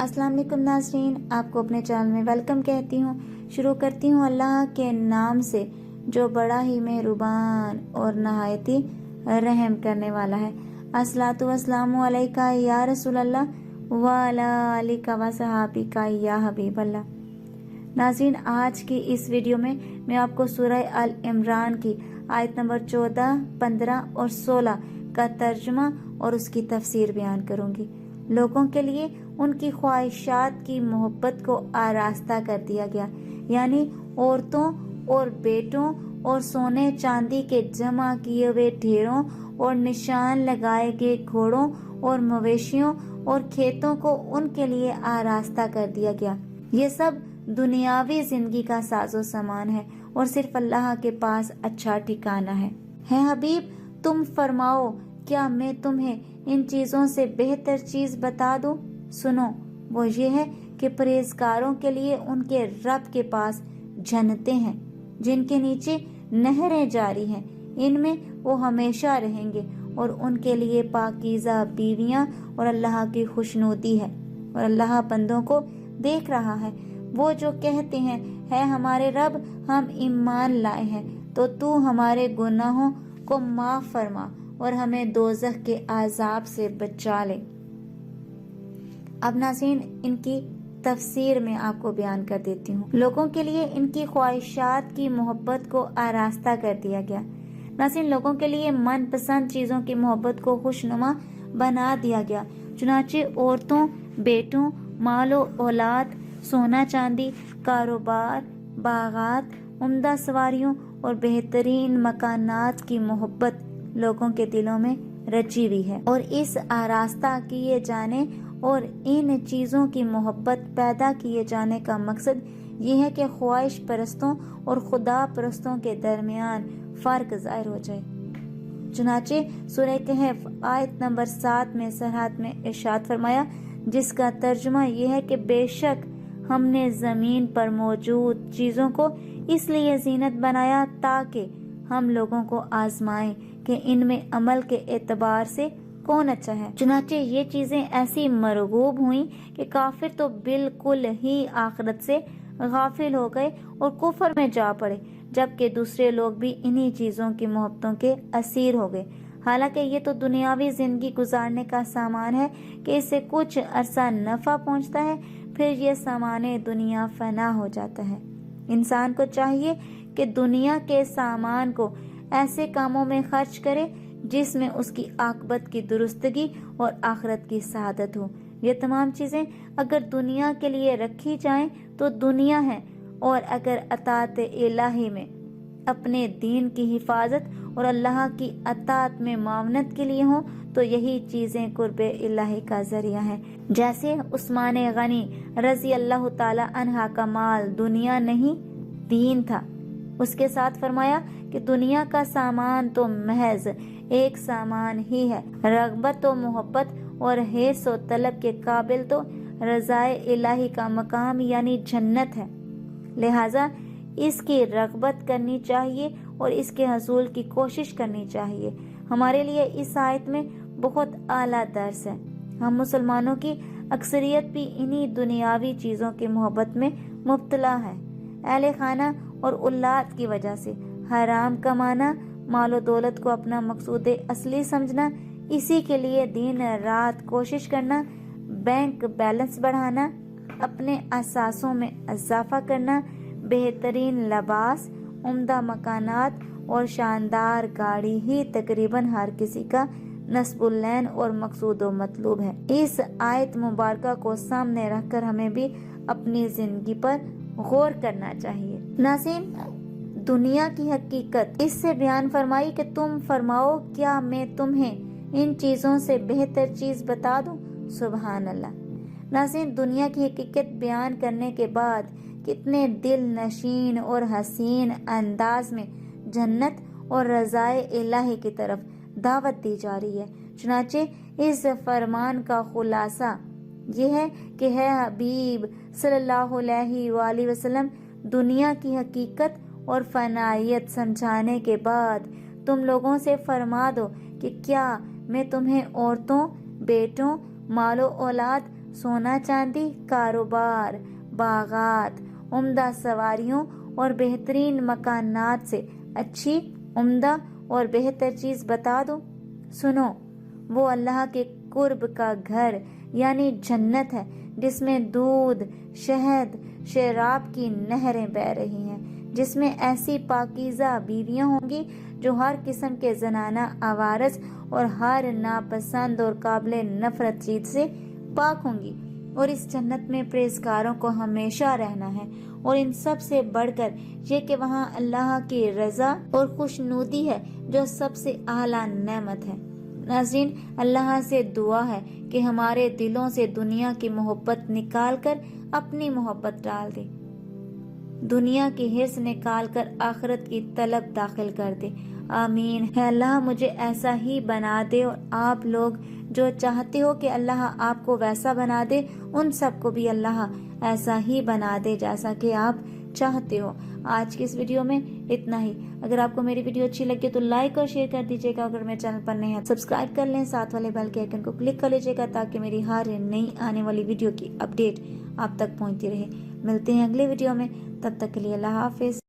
अस्सलाम वालेकुम नाज़रीन, आपको अपने चैनल में वेलकम कहती हूँ। शुरू करती हूँ अल्लाह के नाम से जो बड़ा ही मेहरबान और नहायत ही रहम करने वाला है। अस्सलातु वस्सलामु अलैका या रसूल अल्लाह व अला आलिका व सहाबिका या हबीब अल्लाह। नाज़रीन, आज की इस वीडियो में मैं आपको सूरह अल इमरान की आयत नंबर 14, 15 और 16 का तर्जुमा और उसकी तफसीर बयान करूँगी। लोगों के लिए उनकी ख्वाहिशात की मोहब्बत को आरास्ता कर दिया गया, यानी औरतों और बेटों और सोने चांदी के जमा किए हुए ढेरों और निशान लगाए गए घोड़ों और मवेशियों और खेतों को उनके लिए आरास्ता कर दिया गया। ये सब दुनियावी जिंदगी का साजो सामान है और सिर्फ अल्लाह के पास अच्छा ठिकाना है। हबीब, तुम फरमाओ, क्या मैं तुम्हें इन चीज़ों से बेहतर चीज़ बता दूं? सुनो, वो ये है कि परहेजगारों के लिए उनके रब के पास जन्नतें हैं जिनके नीचे नहरें जारी हैं, इनमें वो हमेशा रहेंगे और उनके लिए पाकीज़ा बीवियां और अल्लाह की खुशनुदी है। और अल्लाह बंदों को देख रहा है। वो जो कहते हैं, है हमारे रब, हम ईमान लाए हैं, तो तू हमारे गुनाहों को माफ़ फरमा और हमें दोज़ख के आज़ाब से बचा ले। अब नाज़रीन, इनकी तफसीर में आपको बयान कर देती हूँ। लोगों के लिए इनकी ख्वाहिशात की मोहब्बत को आरास्ता कर दिया गया। नाज़रीन, लोगों के लिए मनपसंद चीज़ों की मोहब्बत को खुशनुमा बना दिया गया। चुनाचे औरतों, बेटों, मालो औलाद, सोना चांदी, कारोबार, बागात, उम्दा सवारियों और बेहतरीन मकानात की मोहब्बत लोगों के दिलों में रची हुई है। और इस आरास्ता किए जाने और इन चीज़ों की मोहब्बत पैदा किए जाने का मकसद ये है कि ख्वाहिश परस्तों और खुदा परस्तों के दरमियान फ़र्क ज़ाहिर हो जाए। चुनाचे सूरह कहफ आयत नंबर 7 में सरहद में इरशाद फरमाया, जिसका तर्जुमा यह है कि बेशक हमने ज़मीन पर मौजूद चीज़ों को इसलिए जीनत बनाया ताकि हम लोगों को आजमाएं कि इनमें अमल के एतबार से कौन अच्छा है। चुनाचे ये चीज़ें ऐसी मरगूब हुई कि काफिर तो बिल्कुल ही आखिरत से गाफिल हो गए और कुफर में जा पड़े, जबकि दूसरे लोग भी इन्हीं चीज़ों की मोहब्बतों के असीर हो गए। हालांकि ये तो दुनियावी जिंदगी गुजारने का सामान है कि इससे कुछ अरसा नफ़ा पहुंचता है, फिर ये सामाने दुनिया फना हो जाता है। इंसान को चाहिए कि दुनिया के सामान को ऐसे कामों में खर्च करे जिसमें उसकी आकबत की दुरुस्तगी और आखिरत की सआदत हो। ये तमाम चीज़ें अगर दुनिया के लिए रखी जाएं तो दुनिया है, और अगर अतात इलाही में अपने दीन की हिफाजत और अल्लाह की अतात में मावनत के लिए हो तो यही चीज़ें कुर्बे इलाही का जरिया है। जैसे उस्मान गनी रजी अल्लाह ताला अन्हा का माल दुनिया नहीं दीन था। उसके साथ फरमाया कि दुनिया का सामान तो महज एक सामान ही है, रग़बत व मोहब्बत और हिर्स व तलब के काबिल तो रज़ाए इलाही का मकाम यानी जन्नत है। लिहाजा इसकी रग़बत करनी चाहिए और इसके हसूल की कोशिश करनी चाहिए। हमारे लिए इस आयत में बहुत आला दर्स है। हम मुसलमानों की अक्सरियत भी इन्हीं दुनियावी चीज़ों की मोहब्बत में मुब्तला है। अहले खाना और औलाद की वजह से हराम कमाना, मालो दौलत को अपना मकसूद असली समझना, इसी के लिए दिन रात कोशिश करना, बैंक बैलेंस बढ़ाना, अपने असासों में इजाफा करना, बेहतरीन लिबास, उम्दा मकानात और शानदार गाड़ी ही तकरीबन हर किसी का नस्बुल्लैन और मकसूद व मतलूब है। इस आयत मुबारका को सामने रखकर हमें भी अपनी जिंदगी पर गौर करना चाहिए। नाज़रीन, दुनिया की हकीकत इससे बयान फरमाई कि तुम फरमाओ, क्या मैं तुम्हें इन चीज़ों से बेहतर चीज़ बता दूं? सुबहान अल्लाह। नाज़रीन, दुनिया की हकीकत बयान करने के बाद कितने दिल नशीन और हसीन अंदाज में जन्नत और रज़ाए इलाही की तरफ दावत दी जा रही है। चुनाचे इस फरमान का खुलासा यह है कि है हबीब सल्लल्लाहु अलैहि वसल्लम, दुनिया की हकीकत और फनाइयत समझाने के बाद तुम लोगों से फरमा दो कि क्या मैं तुम्हें औरतों, बेटों, मालो औलाद, सोना चांदी, कारोबार, बागात, उम्दा सवारियों और बेहतरीन मकानात से अच्छी, उम्दा और बेहतर चीज बता दूं? सुनो, वो अल्लाह के कुर्ब का घर यानी जन्नत है, जिसमें दूध, शहद, शराब की नहरें बह रही हैं, जिसमें ऐसी पाकीज़ा बीवियां होंगी जो हर किस्म के जनाना आवारस और हर नापसंद और काबिल नफरत चीज से पाक होंगी। और इस जन्नत में परहेजगारों को हमेशा रहना है। और इन सब से बढ़कर ये कि वहाँ अल्लाह की रजा और खुशनुदी है, जो सबसे आला नेमत है। नाज़रीन, अल्लाह से दुआ है कि हमारे दिलों से दुनिया की मोहब्बत निकाल कर अपनी मोहब्बत डाल दे, दुनिया की हिर्स निकाल कर आखिरत की तलब दाखिल कर दे। आमीन। है अल्लाह मुझे ऐसा ही बना दे, और आप लोग जो चाहते हो कि अल्लाह आपको वैसा बना दे, उन सबको भी अल्लाह ऐसा ही बना दे जैसा कि आप चाहते हो। आज की इस वीडियो में इतना ही। अगर आपको मेरी वीडियो अच्छी लगे तो लाइक और शेयर कर दीजिएगा। अगर मेरे चैनल पर नए हैं सब्सक्राइब कर लें, साथ वाले बेल के आइकन को क्लिक कर लीजिएगा, ताकि मेरी हर नई आने वाली वीडियो की अपडेट आप तक पहुंचती रहे। मिलते हैं अगले वीडियो में, तब तक के लिए अल्लाह हाफिज।